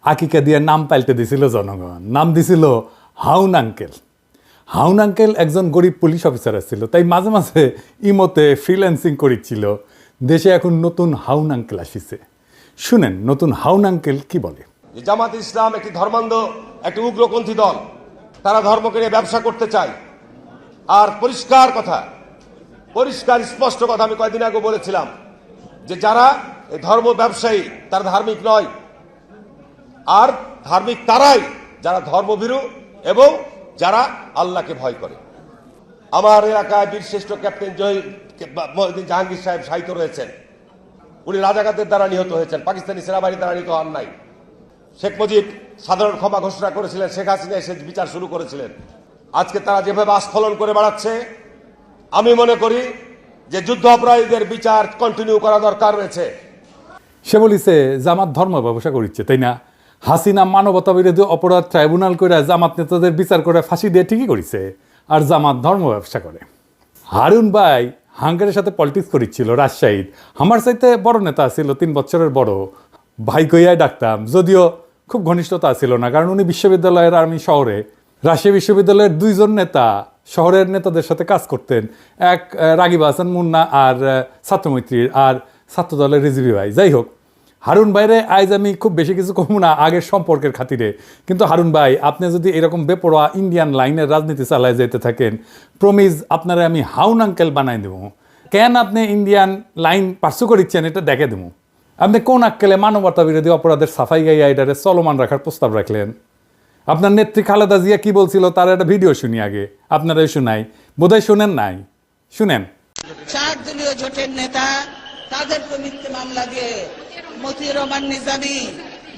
আকিকা দিয়ে নাম পাল্টে দিছিল জনগণ, নাম দিছিল হাউন আঙ্কেল। হাউন আঙ্কেল একজন গরিব পুলিশ অফিসার ছিল, তাই মাঝে মাঝে ইমোতে ফ্রিল্যান্সিং করেছিল। দেশে এখন নতুন হাউন আঙ্কেল আসিছে, শুনেন নতুন হাউন আঙ্কেল কি বলে। জামাত ইসলাম একটি ধর্মান্ধ, একটি উগ্রপন্থী দল, তারা ধর্মকে নিয়ে ব্যবসা করতে চায়। আর পরিষ্কার কথা, পরিষ্কার স্পষ্ট কথা আমি কয়েকদিন আগে বলেছিলাম যে যারা এই ধর্ম ব্যবসায়ী তারা ধার্মিক নয়, আর ধার্মিক তারাই যারা ধর্মভীরু এবং যারা আল্লাহকে ভয় করে। আমার এলাকায় বীরশ্রেষ্ঠ ক্যাপ্টেন জাহাঙ্গীর সাহেব শাহিদ রয়েছেন, উনি রাজাকারদের দ্বারা নিহত হয়েছেন, পাকিস্তানি সেনাবাহিনীর দ্বারা নিহত হন নাই। শেখ মুজিব সাধারণ ক্ষমা ঘোষণা করেছিলেন, শেখ হাসিনা এসে বিচার শুরু করেছিলেন। আজকে তারা যেভাবে আস্ফলন করে বেড়াচ্ছে, আমি মনে করি যে যুদ্ধ অপরাধীদের বিচার কন্টিনিউ করা দরকার রয়েছে। সে বলিছে জামাত ধর্ম ব্যবসা করিচ্ছে, তাই না? হাসিনা মানবতা বিরোধী অপরাধ ট্রাইব্যুনাল করে জামাত নেতাদের বিচার করে ফাঁসি দিয়ে ঠিকই করেছে, আর জামাত ধর্ম ব্যবসা করে। হারুন ভাই হাঙ্গারের সাথে পলিটিক্স করিচ্ছিল রাজশাহীর। আমার চাইতে বড় নেতা ছিল, 3 বছরের বড়, ভাই কইয়াই ডাকতাম, যদিও খুব ঘনিষ্ঠতা ছিল না, কারণ উনি বিশ্ববিদ্যালয়ের আর আমি শহরে। রাজশাহী বিশ্ববিদ্যালয়ের 2 জন নেতা শহরের নেতাদের সাথে কাজ করতেন, এক রাগিব হাসান মুন্না আর ছাত্রমৈত্রীর, আর ছাত্রদলের রিজভি ভাই। যাই হোক, হারুন ভাইরে আজ আমি খুব বেশি কিছু কমু না আগের সম্পর্কের খাতিরে, কিন্তু হারুন ভাই আপনি যদি এরকম বেপরোয়া ইন্ডিয়ান লাইনের রাজনীতি চালায় যেতে থাকেন, প্রমিজ আপনারা আমি হাউন আঙ্কেল বানাই দেবো। কেন আপনি ইন্ডিয়ান লাইন পার্সু করিচ্ছেন এটা দেখে দেবো। আপনি কোন আক্কেলে মানবতা বিরোধী অপরাধের সাফাই গাইয়া এটারে চলমান রাখার প্রস্তাব রাখলেন? আপনার নেত্রী খালেদা জিয়া কি বলছিল তার একটা ভিডিও শুনি আগে, আপনারাই শোনাই, বোধহয় শুনেন নাই, শুনেন। 4 দলীয় জোটের নেতা তাদেরকে মিথ্যে মামলা দিয়ে মতিউর রহমান নিজামী,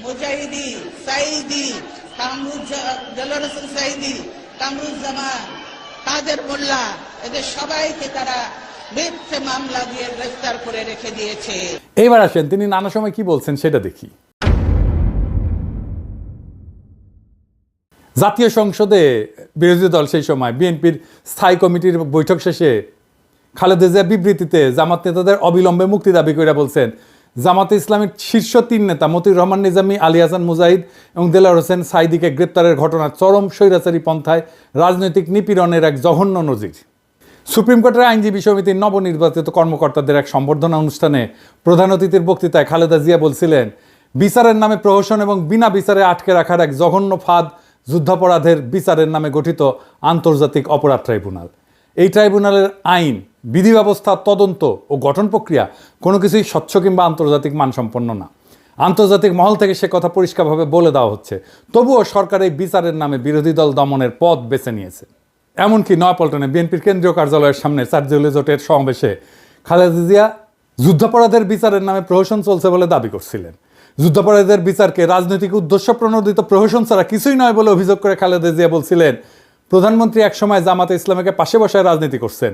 মুজাহিদি, সাইদি, দেলোয়ার হোসেন সাইদি, কামরুজ্জামান, কাদের মোল্লা, এদের সবাইকে তারা মিথ্যে মামলা দিয়ে গ্রেফতার করে রেখে দিয়েছে। এইবার আসেন তিনি নানা সময় কি বলছেন সেটা দেখি। জাতীয় সংসদে বিরোধী দল সেই সময় বিএনপির স্থায়ী কমিটির বৈঠক শেষে খালেদা জিয়া বিবৃতিতে জামাত নেতাদের অবিলম্বে মুক্তি দাবি করে বলছেন, জামাতে ইসলামের শীর্ষ 3 নেতা মতিউর রহমান নিজামী, আলী হাসান মুজাহিদ এবং দেলোয়ার হোসেন সাইদিকে গ্রেপ্তারের ঘটনা চরম স্বৈরাচারী পন্থায় রাজনৈতিক নিপীড়নের এক জঘন্য নজির। সুপ্রিম কোর্টের আইনজীবী সমিতির নবনির্বাচিত কর্মকর্তাদের এক সম্বর্ধনা অনুষ্ঠানে প্রধান অতিথির বক্তৃতায় খালেদা জিয়া বলছিলেন, বিচারের নামে প্রহসন এবং বিনা বিচারে আটকে রাখার এক জঘন্য ফাঁদ যুদ্ধাপরাধের বিচারের নামে গঠিত আন্তর্জাতিক অপরাধ ট্রাইব্যুনাল। এই ট্রাইব্যুনালের আইন, বিধি ব্যবস্থা, তদন্ত ও গঠন প্রক্রিয়া কোনো কিছুই স্বচ্ছ কিংবা আন্তর্জাতিক মানসম্পন্ন না। আন্তর্জাতিক মহল থেকে সে কথা পরিষ্কারভাবে বলে দেওয়া হচ্ছে, তবুও সরকার এই বিচারের নামে বিরোধী দল দমনের পথ বেছে নিয়েছে। এমনকি নয়াপল্টনে বিএনপির কেন্দ্রীয় কার্যালয়ের সামনে 4 দলীয় জোটের সমাবেশে খালেদা জিয়া যুদ্ধাপরাধের বিচারের নামে প্রহসন চলছে বলে দাবি করছিলেন। যুদ্ধাপরাধীদের বিচারকে রাজনৈতিক উদ্দেশ্য প্রণোদিত প্রহসন ছাড়া কিছুই নয় বলে অভিযোগ করে খালেদা জিয়া বলছিলেন, প্রধানমন্ত্রী একসময় জামাতে ইসলামীকে পাশে বসায় রাজনীতি করছেন,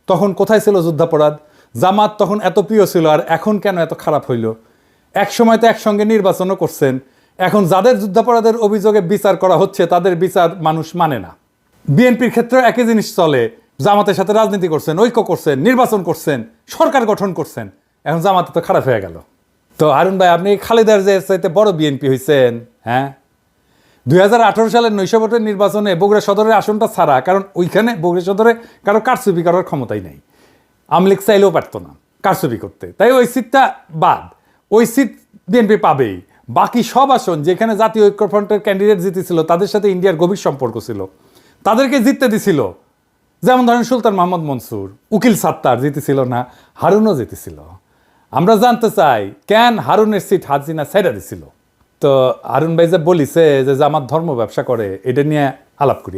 তখন কোথায় ছিল যুদ্ধাপরাধ? জামাত তখন এত প্রিয় ছিল, আর এখন কেন এত খারাপ হইল? এক সময় তো একসঙ্গে নির্বাচনও করছেন, এখন যাদের যুদ্ধাপরাধের অভিযোগে বিচার করা হচ্ছে তাদের বিচার মানুষ মানে না। বিএনপির ক্ষেত্রে একই জিনিস চলে, জামাতের সাথে রাজনীতি করছেন, ঐক্য করছেন, নির্বাচন করছেন, সরকার গঠন করছেন, এখন জামাতে তো খারাপ হয়ে গেল। তো হারুন ভাই আপনি খালেদার যে চাইতে বড় বিএনপি হয়েছেন, হ্যাঁ? 2018 সালের 900 ভোটের নির্বাচনে বগুড়া সদরের আসনটা ছাড়া, কারণ ওইখানে বগুড়া সদরে কারো কারচুপি করার ক্ষমতাই নেই, আমলিক চাইলেও পারতো না কারচুপি করতে, তাই ওই সিটটা বাদ। ওই সিট বিএনপি পাবেই। বাকি সব আসন যেখানে জাতীয় ঐক্যফ্রন্টের ক্যান্ডিডেট জিতেছিল, তাদের সাথে ইন্ডিয়ার গভীর সম্পর্ক ছিল, তাদেরকে জিততে দিছিল। যেমন ধরেন সুলতান মোহাম্মদ মনসুর, উকিল সাত্তার জিতেছিল না, হারুনও জিতেছিল। আমরা জানতে চাই কেন হারুনের সিট হাসিনা ছেড়ে দিছিল। তো হারুন ভাই যে বলিছে যে জামাত ধর্ম ব্যবসা করে, এটা নিয়ে আলাপ করি।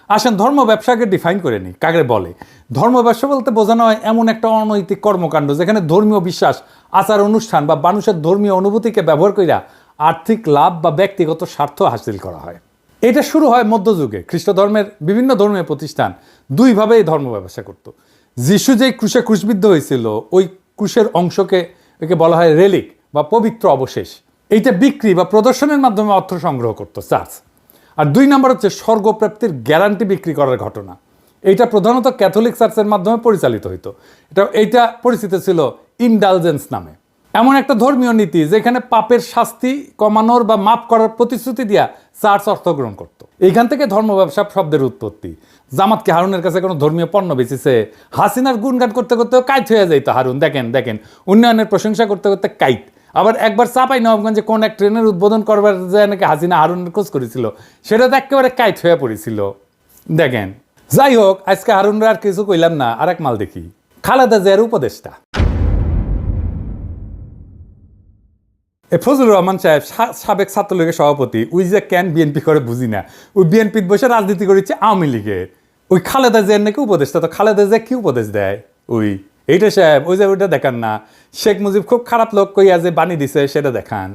আসেন ধর্ম ব্যবসাকে ডিফাইন করে নিই, কাকে বলে। ধর্ম ব্যবসা বলতে বোঝানো হয় এমন একটা অনৈতিক কর্মকাণ্ড যেখানে ধর্মীয় বিশ্বাস, আচার অনুষ্ঠান বা মানুষের ধর্মীয় অনুভূতিকে ব্যবহার কইরা আর্থিক লাভ বা ব্যক্তিগত স্বার্থ হাসিল করা হয়। এটা শুরু হয় মধ্যযুগে। খ্রিস্ট ধর্মের বিভিন্ন ধর্মীয় প্রতিষ্ঠান 2 ভাবে এই ধর্ম ব্যবসা করত। যিশু যেই ক্রুশে ক্রুশবিদ্ধ হয়েছিল, ওই ক্রুশের অংশকে বলা হয় রেলিক বা পবিত্র অবশেষ। এইটা বিক্রি বা প্রদর্শনের মাধ্যমে অর্থ সংগ্রহ করত চার্চ। আর 2 নম্বর হচ্ছে স্বর্গপ্রাপ্তির গ্যারান্টি বিক্রি করার ঘটনা। এইটা প্রধানত ক্যাথলিক চার্চের মাধ্যমে পরিচালিত হইতো। এইটা পরিচিত ছিল ইনডালজেন্স নামে। এমন একটা ধর্মীয় নীতি যেখানে পাপের শাস্তি কমানোর বা মাফ করার প্রতিশ্রুতি দিয়া চার্চ অর্থ গ্রহণ করতো। এইখান থেকে ধর্ম ব্যবসা শব্দের উৎপত্তি। জামাতকে হারুনের কাছে কোনো ধর্মীয় পণ্য বেচেছে? হাসিনার গুণগান করতে করতেও কাইট হয়ে যাইতো হারুন। দেখেন দেখেন, উন্নয়নের প্রশংসা করতে করতে কাইট। আবার একবার চাপাই নবাবগঞ্জে কোন এক ট্রেনের উদ্বোধন করবার যায় নাকি হাসিনা হারুনের খোঁজ করেছিল, সেটা তো একেবারে কাইট হয়ে পড়েছিল। দেখেন, যাই হোক, আজকে হারুনরা আর কিছু কইলাম না, আর এক মাল দেখি। খালেদা জিয়ার উপদেষ্টা ফজলুর রহমান সাহেব, সাবেক ছাত্রলীগের সভাপতি, ওই যে কেন বিএনপি করে বুঝি না, ওই বিএনপির বসে রাজনীতি করেছে আওয়ামী লীগের। ওই খালেদা জিয়ার নাকি উপদেষ্টা, তো খালেদা জিয়া কি উপদেশ দেয়? ওই এইটা সাহেব, ওই যে ওইটা দেখান না, শেখ মুজিব খুব খারাপ লোক কইয়া যে বাণী দিছে সেটা দেখান।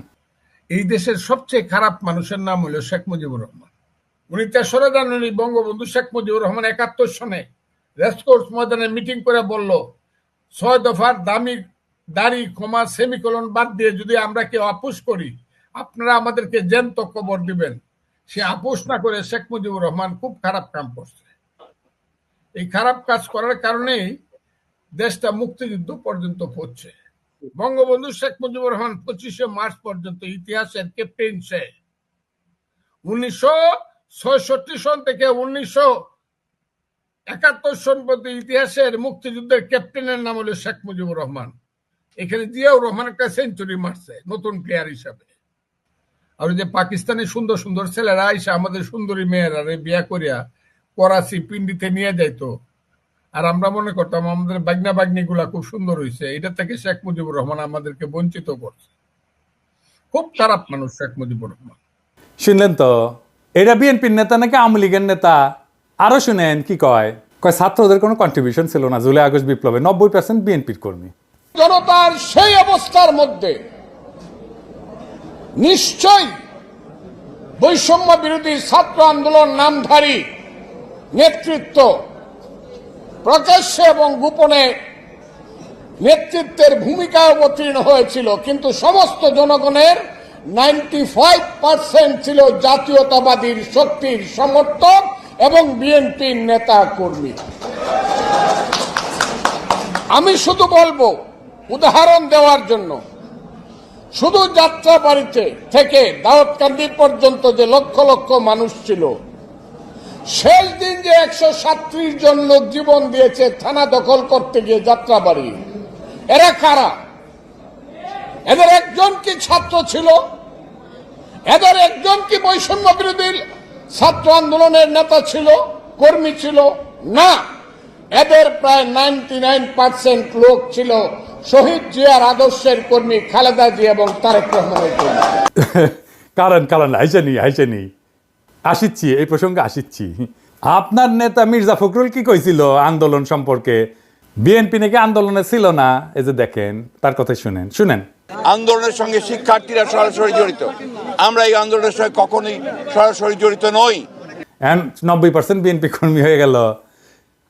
এই দেশের সবচেয়ে খারাপ মানুষের নাম হলো শেখ মুজিবুর রহমান। ৩রা জানুয়ারি বঙ্গবন্ধু শেখ মুজিবুর রহমান ৭১ সনে রেসকোর্স ময়দানে মিটিং করে বলল, ৬ দফার দাড়ি ক্ষমা সেমিকোলন বাদ দিয়ে যদি আমরা কেউ আপোষ করি, আপনারা আমাদেরকে জ্যান্ত কবর দিবেন। সে আপোষ না করে শেখ মুজিবুর রহমান খুব খারাপ কাম করছে। এই খারাপ কাজ করার কারণেই দেশটা মুক্তিযুদ্ধ পর্যন্ত পড়ছে। বঙ্গবন্ধু শেখ মুজিবুর রহমান ২৫শে মার্চ পর্যন্ত ইতিহাসের ক্যাপ্টেন সে। ১৯৬৬ সন থেকে ১৯৭১ সন পর্যন্ত ইতিহাসের মুক্তিযুদ্ধের ক্যাপ্টেনের নাম হলো শেখ মুজিবুর রহমান। এখানে জিয়াউর রহমান একটা সেঞ্চুরি মারছে নতুন প্লেয়ার হিসাবে। আর যে পাকিস্তানি সুন্দর সুন্দর ছেলেরা আইসা আমাদের সুন্দরী মেয়েরা বিয়া করিয়া করাচি পিন্ডিতে নিয়ে যাইতো, আর আমরা মনে করতাম আমাদের বাগনা বাগনি গুলা খুব সুন্দর হয়েছে। এটা থেকে শেখ মুজিবুর রহমান আমাদেরকে বঞ্চিত করছে। খুব খারাপ মানুষ শেখ মুজিবুর রহমান। শুনলেন তো, এটা বিএনপির নেতা নাকি আওয়ামী লীগের নেতা? আরো শুনেন কি কয়। ছাত্রদের কোনো কন্ট্রিবিউশন ছিল না জুলাই আগস্ট বিপ্লবে, ৯০% বিএনপির কর্মী। জনতার সেই অবস্থার মধ্যে নিশ্চয়ই বৈষম্য বিরোধী ছাত্র আন্দোলন নামধারী নেতৃত্ব প্রকাশ্যে এবং গোপনে নেতৃত্বের ভূমিকা অবতীর্ণ হয়েছিল, কিন্তু সমস্ত জনগণের ৯৫% ছিল জাতীয়তাবাদীর শক্তির সমর্থক এবং বিএনপির নেতা কর্মী। আমি শুধু বলবো, উদাহরণ দেওয়ার জন্য, শুধু যাত্রাবাড়িতে থেকে দাউদকান্দি পর্যন্ত যে লক্ষ লক্ষ মানুষ ছিল, শেষ দিন যে ১৩৭ জন লোক জীবন দিয়েছে থানা দখল করতে গিয়ে যাত্রাবাড়ি, এরা কারা? এদের একজন কি ছাত্র ছিল? এদের একজন কি বৈষম্য বিরোধী ছাত্র আন্দোলনের নেতা ছিল, কর্মী ছিল? না, এদের প্রায় 99% লোক ছিল শহীদ জিয়ার আদর্শের কর্মী, খালেদা জিয়া এবং তারেক রহমানের কর্মী। কারণ হাইসানি আসিচ্ছি, এই প্রসঙ্গে আসিচ্ছি। আপনার নেতা মির্জা ফখরুল কি কইছিল আন্দোলন সম্পর্কে? বিএনপি নাকি আন্দোলনে ছিল না। এই যে দেখেন, তার কথা শুনেন। আন্দোলনের সঙ্গে শিক্ষার্থীরা সরাসরি জড়িত, আমরা এই আন্দোলনের সঙ্গে কখনোই সরাসরি জড়িত নই। ৯০% বিএনপি কর্মী হয়ে গেল।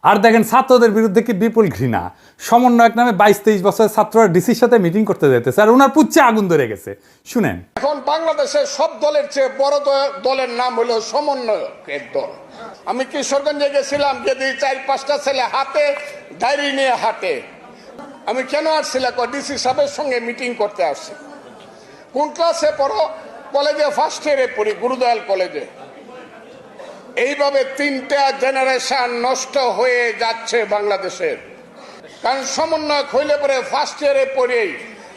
আর দেখেন, ছাত্রদের বিরুদ্ধে কি বিপুল ঘৃণা। সমন্বয়ক নামে ২২-২৩ বছরের ছাত্ররা ডিসির সাথে মিটিং করতে যেতেছে, আর ওনার পুচ্ছে আগুন ধরে গেছে। শুনেন, এখন বাংলাদেশের সব দলের চেয়ে বড় দলের নাম হলো সমন্বয়কের দল। আমি কিশোরগঞ্জে গেছিলাম, যদি ৪-৫টা ছেলে হাতে ডায়েরি নিয়ে হাঁটে। আমি কেন আসছিলাম? ডিসি সাহেবের সঙ্গে মিটিং করতে আসছি। কোন ক্লাসে পড়ো? কলেজে ফার্স্ট ইয়ারে পড়ি, গুরুদয়াল কলেজে। এইভাবে 3টা জেনারেশন নষ্ট হয়ে যাচ্ছে বাংলাদেশের। কারণ সমন্বয়ক হইলে পরে ফার্স্ট ইয়ারে পড়েই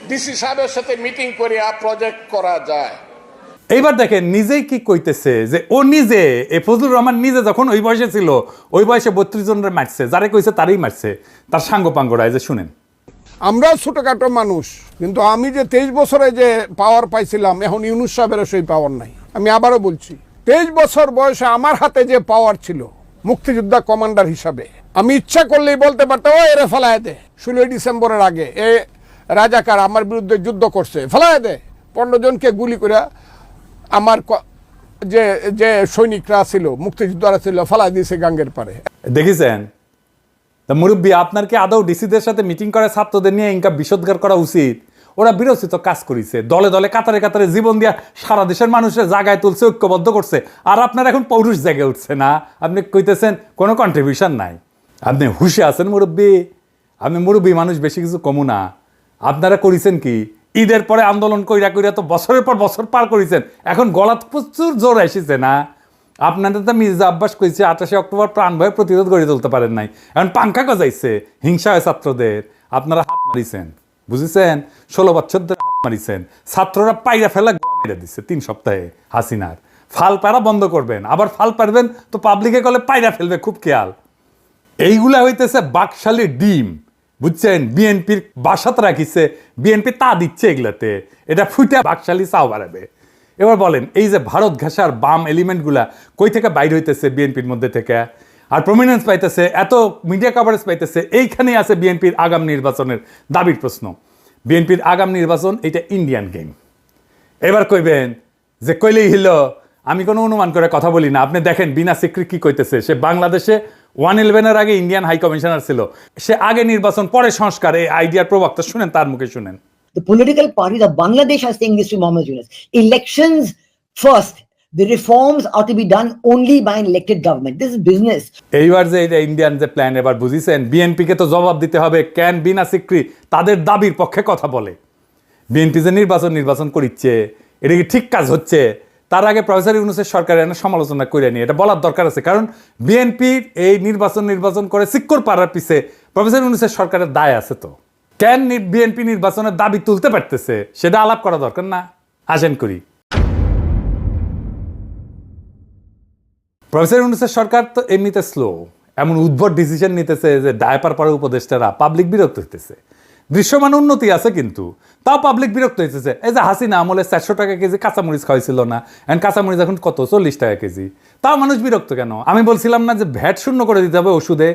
ডিসি সাহেবের সাথে মিটিং করে প্রজেক্ট করা যায়। এইবার দেখেন নিজেই কি কইতেছে, যে ও নিজে, এ ফজলুর রহমান নিজে যখন ওই বয়সে ছিল, ওই বয়সে ৩২ জনের মারছে, যারে কইছে তারই মারছে, তার সাঙ্গপাঙ্গরা। এই যে শুনেন, আমরা ছোটখাটো মানুষ, কিন্তু আমি যে 23 বছরে যে পাওয়ার পাইছিলাম, এখন ইউনূস সাহেবের সেই পাওয়ার নাই। আমি আবারও বলছি, 23 বছর বয়সে আমার হাতে যে পাওয়ার ছিল মুক্তিযোদ্ধা কমান্ডার হিসাবে, আমি ইচ্ছা করলেই বলতে পারতাম, ও এরে ফেলায় দে। 16 ডিসেম্বরের আগে এ রাজাকার আমার বিরুদ্ধে যুদ্ধ করছে, ফেলায় দে। 15 জনকে গুলি করে আমার যে সৈনিকরা ছিল, মুক্তিযোদ্ধারা ছিল, ফেলায় দিয়েছে গাঙ্গের পারে। দেখেছেন? মুরব্বী, আপনার কি আদৌ ডিসিদের সাথে মিটিং করে ছাত্রদের নিয়ে ইনকা বিষোদ্গার করা উচিত? ওরা বিরোচিত কাজ করেছে, দলে দলে কাতারে কাতারে জীবন দিয়া সারা দেশের মানুষের জায়গায় তুলছে, ঐক্যবদ্ধ করছে। আর আপনার এখন পৌরুষ জেগে উঠছে না, আপনি কইতেছেন কোনো কন্ট্রিবিউশন নাই। আপনি হুশে আছেন মুরব্বী? আপনি মুরব্বী মানুষ, বেশি কিছু কমু না। আপনারা করেছেন কি? ঈদের পরে আন্দোলন কইরা কইরা তো বছরের পর বছর পার করেছেন, এখন গলাত প্রচুর জোর এসেছে না? আপনাদের তো মির্জা আব্বাস কইছে 28 অক্টোবর প্রাণ ভয়ে প্রতিরোধ গড়ে তুলতে পারেন নাই, এখন পাঙ্খা গজাইছে, হিংসা হয় ছাত্রদের, আপনারা হাত মারিছেন, বুঝেছেন? 16 বছর ধরে হাত মারিছেন, ছাত্ররা পাইরা ফেলা মেরে দিচ্ছে 3 সপ্তাহে হাসিনার। ফাল পারা বন্ধ করবেন, আবার ফাল পারবেন তো পাবলিকে কলে পাইরা ফেলবে, খুব খেয়াল। এইগুলা হইতেছে বাকশালী ডিম, বুঝছেন? বিএনপির বাসাত রাখিছে, বিএনপি তা দিচ্ছে এগুলাতে, এটা ফুটে বাকশালী চাও বাড়াবে। এবার বলেন, এই যে ভারত ঘেঁষার বাম এলিমেন্টগুলা কই থেকে বাইর হইতেছে বিএনপির মধ্যে থেকে, আর প্রমিনেন্স পাইতেছে, এত মিডিয়া কভারেজ পাইতেছে, এইখানেই আছে বিএনপির আগাম নির্বাচনের দাবির প্রশ্ন। বিএনপির আগাম নির্বাচন এটা ইন্ডিয়ান গেম। এবার কইবেন যে কইলেই হিল, আমি কোনো অনুমান করে কথা বলি না। আপনি দেখেন বিনা সিক্রি কি কইতেছে, সে বাংলাদেশে 111-এর আগে ইন্ডিয়ান হাই কমিশনার ছিল, সে আগে নির্বাচন পরে সংস্কার, এই আইডিয়ার প্রবক্তা শুনেন, তার মুখে শুনেন। The political parties of Bangladesh are saying this to Mohammed Yunus. Elections first. The reforms are to be done only by an elected government. This is business. এইবার যে এটা ইন্ডিয়ান যে প্ল্যান, এবার বুঝিছেন? বিএনপিকে তো জবাব দিতে হবে, কেন বিনা সিক্রি তাদের দাবির পক্ষে কথা বলে। বিএনপি যে নির্বাচন করিচ্ছে, এটা কি ঠিক কাজ হচ্ছে? তার আগে প্রফেসর ইউনূসের সরকারের সমালোচনা করে নিয়ে এটা বলার দরকার আছে, কারণ বিএনপির এই নির্বাচন করে সিক্কর পাড়ার পিছে প্রফেসর ইউনূসের সরকারের দায় আছে। তো কেন বিএনপি নির্বাচনের দাবি তুলতে পারতেছে সেটা আলাপ করা দরকার না? আসেন করি। প্রফেসর ইউনূসের সরকার তো এমনিতে স্লো, এমন উদ্ভট ডিসিশন নিতেছে যে ডায়পার পড়া উপদেষ্টারা পাবলিক বিরক্ত হইতেছে। দৃশ্যমান উন্নতি আছে কিন্তু তাও পাবলিক বিরক্ত হইতেছে। এই যে হাসিনা আমলে 400 টাকা কেজি কাঁচামরিচ খাওয়াইছিল না, এখন কাঁচামরিচ এখন কত 40 টাকা কেজি, তাও মানুষ বিরক্ত কেন? আমি বলছিলাম না যে ভ্যাট শূন্য করে দিতে হবে ওষুধে,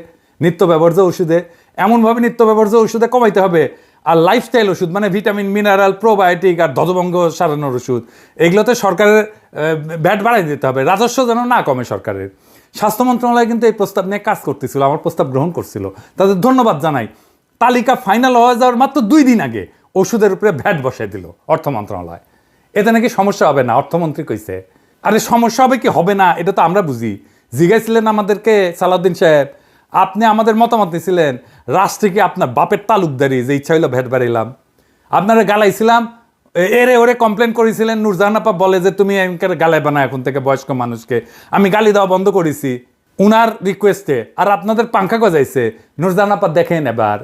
নিত্য ব্যবহার্য ওষুধে, এমনভাবে নিত্য ব্যবহার্য ওষুধে কমাইতে হবে, আর লাইফস্টাইল ওষুধ মানে ভিটামিন মিনারেল প্রোবায়োটিক আর ধ্বজভঙ্গ সারানোর ওষুধ, এগুলোতে সরকারের ভ্যাট বাড়াই দিতে হবে, রাজস্ব যেন না কমে সরকারের। স্বাস্থ্য মন্ত্রণালয় কিন্তু এই প্রস্তাব নিয়ে কাজ করতেছিল, আমার প্রস্তাব গ্রহণ করছিল, তাদের ধন্যবাদ জানাই। তালিকা ফাইনাল হয়ে যাওয়ার মাত্র 2 দিন আগে ওষুধের উপরে ভ্যাট বসাই দিল অর্থ মন্ত্রণালয়। এতে নাকি সমস্যা হবে না, অর্থমন্ত্রী কইছে। আরে সমস্যা হবে কি হবে না এটা তো আমরা বুঝি। জিজ্ঞাসিলেন আমাদেরকে সালাউদ্দিন সাহেব, আপনি আমাদের মতামত নিয়েছিলেন, রাষ্ট্রে কি আপনার বাপের তালুকদারি যে ইচ্ছা হইলো ভ্যাট বাড়াইলাম? আপনারা গালাইছিলাম, এরে ওরে কমপ্লেন করেছিলেন, নূরজাহান আপা বলে যে তুমি গালাইবা না এখন থেকে বয়স্ক মানুষকে। আমি গালি দেওয়া বন্ধ করেছি উনার রিকোয়েস্টে, আর আপনাদের পাঙ্খা গজাইছে। নূরজাহান আপা দেখেন, এবার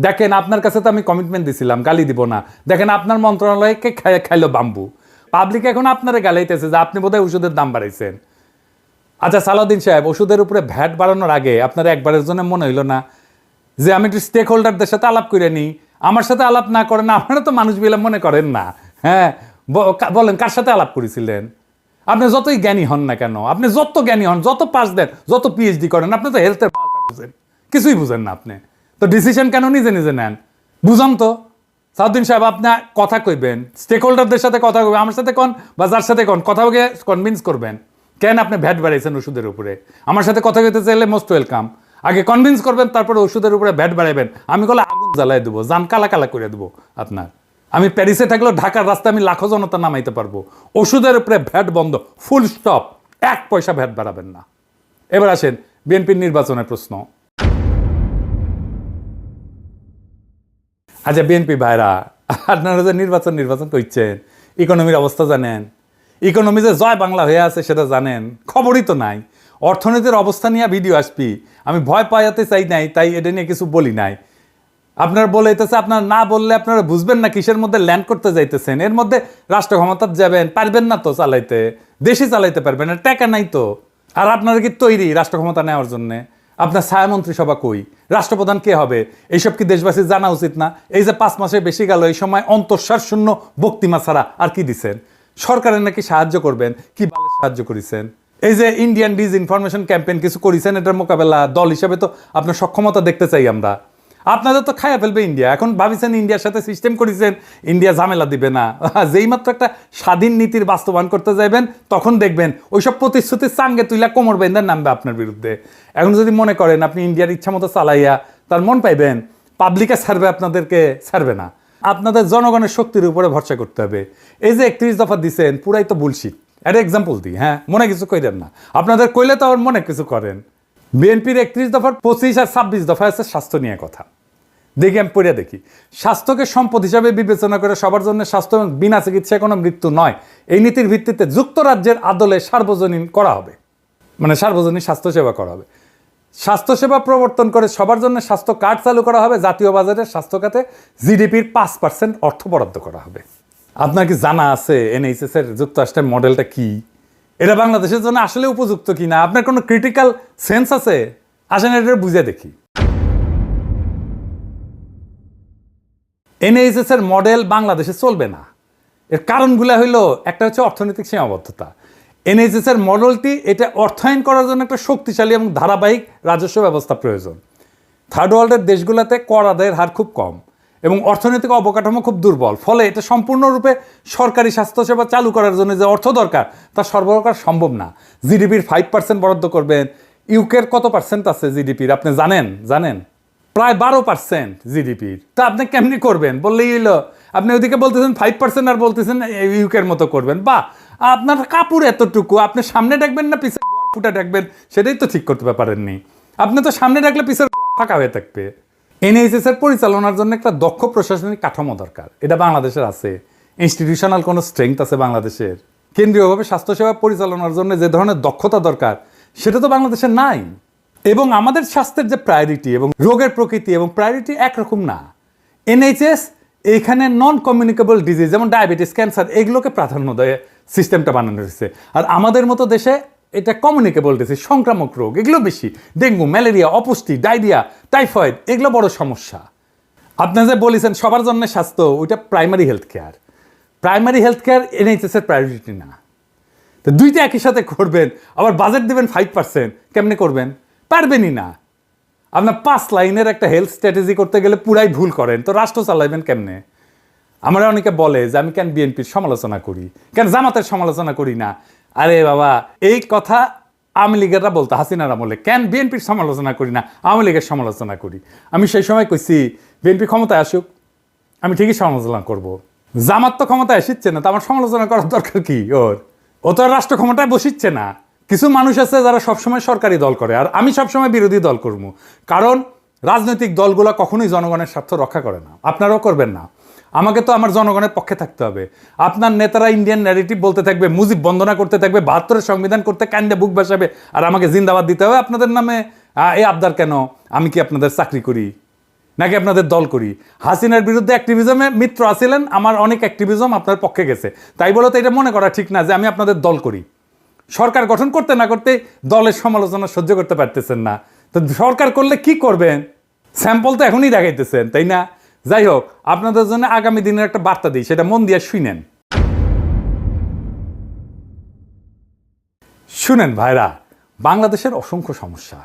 দেখেন, আপনার কাছে তো আমি কমিটমেন্ট দিছিলাম গালি দিব না, দেখেন আপনার মন্ত্রণালয়কে খাইলো বাম্বু। পাবলিক এখন আপনারা গালাইতেছে যে আপনি বোধহয় ওষুধের দাম বাড়াইছেন। আচ্ছা সালাউদ্দিন সাহেব, ওষুধের উপরে ভ্যাট বাড়ানোর আগে আপনারা একবারের জন্য মনে হইল না যে আমি একটু স্টেক হোল্ডারদের সাথে আলাপ করে নিই? আমার সাথে আলাপ না করেন না, আপনারা তো মানুষ বিলা মনে করেন না। হ্যাঁ বলেন, কার সাথে আলাপ করেছিলেন? আপনি যতই জ্ঞানী হন না কেন, আপনি যত জ্ঞানী হন, যত পাস দেন, যত পিএইচডি করেন, আপনি তো হেলথের বুঝেন, কিছুই বুঝেন না আপনি। তো ডিসিশন কেন নিজে নিজে নেন? বুঝান তো সাউদ্দিন সাহেব, আপনি কথা কইবেন, স্টেক হোল্ডারদের সাথে কথা কইবেন, আমার সাথে কোন বা যার সাথে কোন কথা বলে কনভিন্স করবেন কেন আপনি ভ্যাট বাড়াইছেন ওষুধের উপরে। আমার সাথে কথা কইতে চাইলে মোস্ট ওয়েলকাম, আগে কনভিন্স করবেন, তারপরে ওষুধের উপরে ভ্যাট বাড়াইবেন। আমি কলে আগুন জ্বালাই দেবো, জান কালা কালা করে দেবো আপনার। আমি প্যারিসে থাকলেও ঢাকার রাস্তায় আমি লাখো জনতা নামাইতে পারবো। ওষুধের উপরে ভ্যাট বন্ধ, ফুল স্টপ, 1 পয়সা ভ্যাট বাড়াবেন না। এবার আসেন বিএনপির নির্বাচনের প্রশ্ন। আচ্ছা বিএনপি ভাইরা, আপনারা যে নির্বাচন করছেন, ইকোনমির অবস্থা জানেন? ইকোনমি যে জয় বাংলা হয়ে আছে সেটা জানেন? খবরই তো নাই। অর্থনীতির অবস্থা নিয়ে ভিডিও আসবি, আমি ভয় পাইতে চাই নাই, তাই এটা নিয়ে কিছু বলি নাই। আপনারা বলেছে, আপনারা না বললে আপনারা বুঝবেন না কিসের মধ্যে ল্যান্ড করতে যাইতেছেন। এর মধ্যে রাষ্ট্র ক্ষমতা যাবেন, পারবেন না তো চালাইতে, দেশে চালাইতে পারবেন না, টাকা নাই তো। আর আপনারা কি তৈরি রাষ্ট্র ক্ষমতা নেওয়ার জন্য? আপনার ছায়ামন্ত্রী সভা কই? রাষ্ট্রপ্রধান কে হবে? এইসব কি দেশবাসীর জানা উচিত না? এই যে 5 মাসে বেশি গেল, এই সময় অন্তঃসার শূন্য বক্তিমা ছাড়া আর কি দিচ্ছেন? সরকারের নাকি সাহায্য করবেন, কি ভালো সাহায্য করেছেন? এই যে ইন্ডিয়ান ডিসইনফরমেশন ক্যাম্পেইন কিছু করেছেন, এটার মোকাবেলা দল হিসাবে তো আপনার সক্ষমতা দেখতে চাই আমরা। আপনাদের তো খাইয়া ফেলবে ইন্ডিয়া। এখন ভাবিছেন ইন্ডিয়ার সাথে সিস্টেম করেছেন, ইন্ডিয়া ঝামেলা দিবে না। যেই মাত্র একটা স্বাধীন নীতির বাস্তবায়ন করতে যাইবেন, তখন দেখবেন ওইসব প্রতিশ্রুতির চাঙ্গে তুইলা কোমর বেঁধে নামবে আপনার বিরুদ্ধে। এখন যদি মনে করেন আপনি ইন্ডিয়ার ইচ্ছা মতো চালাইয়া তার মন পাইবেন, পাবলিকে ছাড়বে, আপনাদেরকে ছাড়বে না। আপনাদের জনগণের শক্তির উপরে ভরসা করতে হবে। এই যে 31 দফা দিচ্ছেন, পুরাই তো বুলশিট। একটা এক্সাম্পল দিই, হ্যাঁ, মনে কিছু কইলেন না। আপনাদের কইলে তো আবার মনে কিছু করেন। বিএনপির 31 দফার 25 আর 26 দফা আছে স্বাস্থ্য নিয়ে কথা। দেখি আমি পড়ে দেখি। স্বাস্থ্যকে সম্পদ হিসাবে বিবেচনা করে সবার জন্য স্বাস্থ্য এবং বিনা চিকিৎসায় কোনো মৃত্যু নয়, এই নীতির ভিত্তিতে যুক্তরাজ্যের আদলে সার্বজনীন করা হবে, মানে সার্বজনীন স্বাস্থ্যসেবা করা হবে। স্বাস্থ্যসেবা প্রবর্তন করে সবার জন্য স্বাস্থ্য কার্ড চালু করা হবে। জাতীয় বাজেটে স্বাস্থ্য খাতে জিডিপির 5% অর্থ বরাদ্দ করা হবে। আপনার কি জানা আছে NHS এর যুক্তরাষ্ট্রের মডেলটা কি? এটা বাংলাদেশের জন্য আসলে উপযুক্ত কিনা? আপনার কোনো ক্রিটিক্যাল সেন্স আছে? আসেন এটা বুঝে দেখি। NHS এর মডেল বাংলাদেশে চলবে না। এর কারণগুলো হইলো, একটা হচ্ছে অর্থনৈতিক সীমাবদ্ধতা। NHS এর মডেলটি এটা অর্থায়ন করার জন্য একটা শক্তিশালী এবং ধারাবাহিক রাজস্ব ব্যবস্থা প্রয়োজন। থার্ড ওয়ার্ল্ডের দেশগুলোতে কর আদায়ের হার খুব কম এবং অর্থনৈতিক অবকাঠামো খুব দুর্বল, ফলে এটা সম্পূর্ণরূপে সরকারি স্বাস্থ্যসেবা চালু করার জন্য যে অর্থ দরকার তা সরবরাহ করা সম্ভব না। জিডিপির 5% বরাদ্দ করবেন। ইউকের কত পার্সেন্ট আছে জিডিপির আপনি জানেন? প্রায় 12% জিডিপির। তা আপনি কেমনি করবেন? বললেই হইলো। আপনি ওইদিকে বলতেছেন 5% আর বলতেছেন ইউকের মতো করবেন। বা আপনার কাপড় এতটুকু, আপনি সামনে ডাকবেন না পিছনে ফুটা ডাকবেন, সেটাই তো ঠিক করতে পারেননি। আপনি তো সামনে ডাকলে পিছের ফাঁকা হয়ে থাকবে। NHS এর পরিচালনার জন্য একটা দক্ষ প্রশাসনিক কাঠামো দরকার। এটা বাংলাদেশের আছে। ইনস্টিটিউশনাল কোনো স্ট্রেংথ আছে বাংলাদেশের? কেন্দ্রীয়ভাবে স্বাস্থ্যসেবা পরিচালনার জন্য যে ধরনের দক্ষতা দরকার সেটা তো বাংলাদেশের নাই। এবং আমাদের স্বাস্থ্যের যে প্রায়োরিটি এবং রোগের প্রকৃতি এবং প্রায়োরিটি একরকম না। NHS এইখানে নন কমিউনিকেবল ডিজিজ যেমন ডায়াবেটিস, ক্যান্সার এগুলোকে প্রাধান্য দেয় সিস্টেমটা বানানো হয়েছে। আর আমাদের মতো দেশে এটা কমিউনিকেবল ডিজিজ, সংক্রামক রোগ এগুলো বেশি। ডেঙ্গু, ম্যালেরিয়া, অপুষ্টি, ডায়রিয়া, টাইফয়েড এগুলো বড় সমস্যা। আপনি যে বলেছেন সবার জন্য স্বাস্থ্য, ওইটা primary health care. Primary health care NHS এর প্রায়োরিটি না। তো দুইটা একই সাথে করবেন, আবার বাজেট দেবেন 5%, কেমনে করবেন? পারবেনই না। আপনার 5 লাইনের একটা হেলথ স্ট্র্যাটেজি করতে গেলে পুরাই ভুল করেন, তো রাষ্ট্র চালাইবেন কেমনে? আমরা অনেকে বলে যে আমি কেন বিএনপির সমালোচনা করি, কেন জামাতের সমালোচনা করি না। আরে বাবা, এই কথা আওয়ামী লীগেররা বলতো হাসিনার আমলে, কেন বিএনপির সমালোচনা করি না, আওয়ামী লীগের সমালোচনা করি। আমি সেই সময় কইছি বিএনপি ক্ষমতায় আসুক, আমি ঠিকই সমালোচনা করব। জামাত তো ক্ষমতায় আসিচ্ছে না, তো আমার সমালোচনা করার দরকার কি? ও তো আর রাষ্ট্র ক্ষমতায় বসিচ্ছে না। কিছু মানুষ আছে যারা সবসময় সরকারি দল করে, আর আমি সবসময় বিরোধী দল করব। কারণ রাজনৈতিক দলগুলো কখনোই জনগণের স্বার্থ রক্ষা করে না, আপনারাও করবেন না। আমাকে তো আমার জনগণের পক্ষে থাকতে হবে। আপনার নেতারা ইন্ডিয়ান ন্যারেটিভ বলতে থাকবে, মুজিব বন্দনা করতে থাকবে, 72-এর সংবিধান করতে কান্দে বুক বাসাবে, আর আমাকে জিন্দাবাদ দিতে হবে আপনাদের নামে। এই আবদার কেন? আমি কি আপনাদের চাকরি করি নাকি আপনাদের দল করি? হাসিনার বিরুদ্ধে অ্যাক্টিভিজমে মিত্র আছিলেন, আমার অনেক অ্যাক্টিভিজম আপনার পক্ষে গেছে, তাই বলে তো এটা মনে করা ঠিক না যে আমি আপনাদের দল করি। সরকার গঠন করতে না করতে দলের সমালোচনা সহ্য করতে পারতেছেন না, তো সরকার করলে কি করবেন? স্যাম্পল তো এখনই দেখাইতেছেন, তাই না? যাই হোক, আপনাদের জন্য আগামী দিনের একটা বার্তা দিই, সেটা মন দিয়ে শুনেন ভাইরা। বাংলাদেশের অসংখ্য সমস্যা,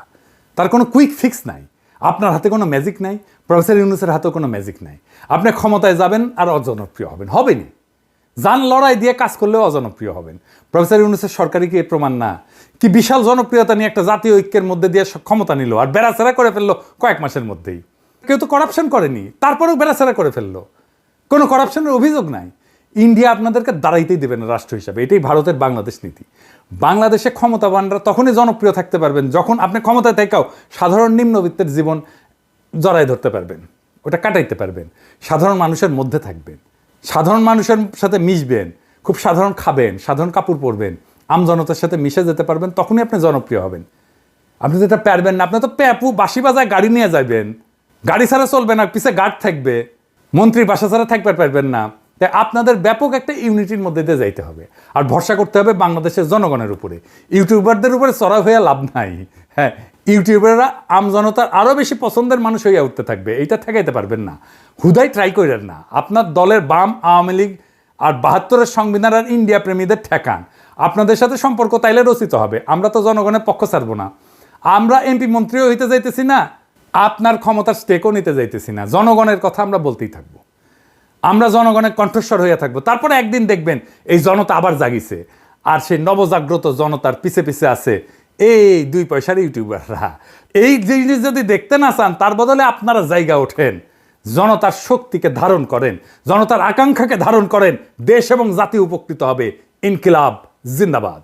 তার কোনো কুইক ফিক্স নাই। আপনার হাতে কোনো ম্যাজিক নাই, প্রফেসর ইউনূসের হাতেও কোনো ম্যাজিক নাই। আপনি ক্ষমতায় যাবেন আর অজনপ্রিয় হবেনই। জান লড়াই দিয়ে কাজ করলেও অজনপ্রিয় হবেন। প্রফেসর ইউনূসের সরকারি কি প্রমাণ না? কি বিশাল জনপ্রিয়তা নিয়ে একটা জাতীয় ঐক্যের মধ্যে দিয়ে ক্ষমতা নিল, আর বেড়াচেরা করে ফেললো কয়েক মাসের মধ্যেই। কেউ তো করাপশন করেনি, তারপরেও বেড়াচেরা করে ফেললো। কোনো করাপশনের অভিযোগ নাই। ইন্ডিয়া আপনাদেরকে দাঁড়াইতেই দেবে না রাষ্ট্র হিসাবে, এটাই ভারতের বাংলাদেশ নীতি। বাংলাদেশে ক্ষমতাবানরা তখনই জনপ্রিয় থাকতে পারবেন যখন আপনি ক্ষমতায় থেকেও সাধারণ নিম্নবিত্তের জীবন জড়াই ধরতে পারবেন, ওটা কাটাইতে পারবেন, সাধারণ মানুষের মধ্যে থাকবেন, সাধারণ মানুষের সাথে মিশবেন, খুব সাধারণ খাবেন, সাধারণ কাপড় পরবেন, আমজনতার সাথে মিশে যেতে পারবেন, তখনই আপনি জনপ্রিয় হবেন। আপনি তো এটা পারবেন না। আপনি তো প্যাপু বাঁশি বাজায় গাড়ি নিয়ে যাবেন, গাড়ি ছাড়া চলবে না, পিছে গার্ড থাকবে, মন্ত্রীর বাসা ছাড়া থাকতে পারবেন না। তাই আপনাদের ব্যাপক একটা ইউনিটির মধ্যে দিয়ে যাইতে হবে, আর ভরসা করতে হবে বাংলাদেশের জনগণের উপরে। ইউটিউবারদের উপরে চড়া হয়ে লাভ নাই। হ্যাঁ, ইউটিউবাররা আমজনতার আরও বেশি পছন্দের মানুষ হইয়া উঠতে থাকবে, এইটা ঠেকাইতে পারবেন না। হুদাই ট্রাই করেন না। আপনার দলের বাম, আওয়ামী লীগ আর 72-এর সংবিধান আর ইন্ডিয়া প্রেমীদের ঠেকান। আপনাদের সাথে সম্পর্ক তাইলে রচিত হবে। আমরা তো জনগণের পক্ষ ছাড়বো না। আমরা এমপি মন্ত্রীও হইতে যাইতেছি না, আপনার ক্ষমতার স্টেকও নিতে যাইতেছি না। জনগণের কথা আমরা বলতেই থাকবো, আমরা জনগণের কণ্ঠস্বর হইয়া থাকবো। তারপরে একদিন দেখবেন এই জনতা আবার জাগিছে, আর সেই নবজাগ্রত জনতার পিছে পিছে আছে এই 2 পয়সার ইউটিউবাররা। এই জিনিস যদি দেখতে না চান, তার বদলে আপনারা জায়গা ওঠেন, জনতার শক্তিকে ধারণ করেন, জনতার আকাঙ্ক্ষাকে ধারণ করেন, দেশ এবং জাতি উপকৃত হবে। ইনকিলাব জিন্দাবাদ।